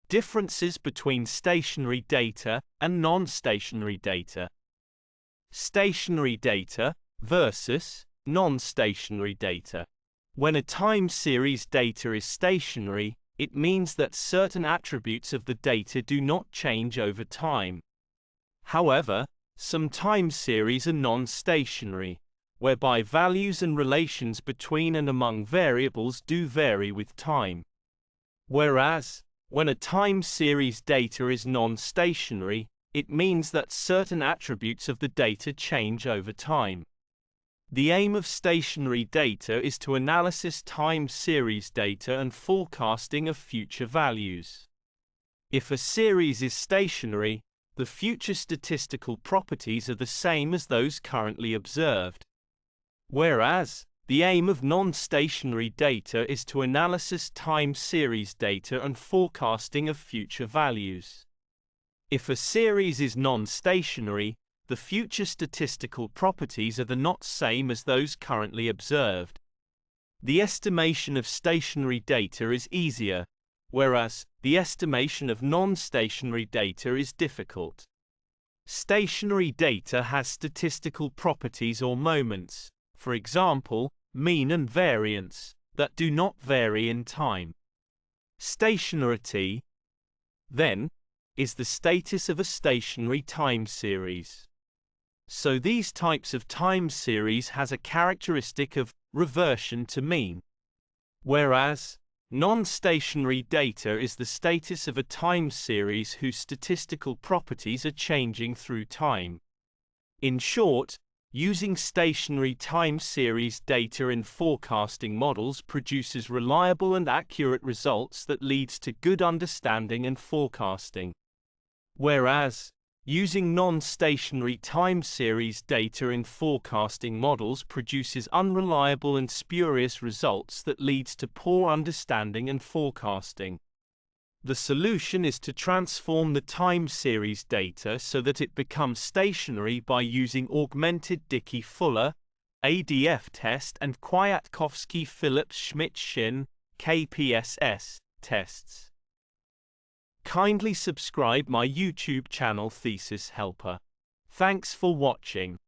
Differences between stationary data and non-stationary data. Stationary data versus non-stationary data. When a time series data is stationary, it means that certain attributes of the data do not change over time. However, some time series are non-stationary, whereby values and relations between and among variables do vary with time. Whereas, when a time series data is non-stationary, it means that certain attributes of the data change over time. The aim of stationary data is to analysis time series data and forecasting of future values. If a series is stationary, the future statistical properties are the same as those currently observed. Whereas, the aim of non-stationary data is to analysis time series data and forecasting of future values. If a series is non-stationary, the future statistical properties are the not same as those currently observed. The estimation of stationary data is easier, whereas the estimation of non-stationary data is difficult. Stationary data has statistical properties or moments, for example, mean and variance, that do not vary in time. Stationarity, then, is the status of a stationary time series. So these types of time series has a characteristic of reversion to mean. Whereas, non-stationary data is the status of a time series whose statistical properties are changing through time. In short, using stationary time series data in forecasting models produces reliable and accurate results that leads to good understanding and forecasting. Whereas, using non-stationary time series data in forecasting models produces unreliable and spurious results that leads to poor understanding and forecasting. The solution is to transform the time series data so that it becomes stationary by using augmented Dickey-Fuller ADF test and Kwiatkowski-Phillips-Schmidt-Shinn KPSS tests. Kindly subscribe my YouTube channel Thesis Helper. Thanks for watching.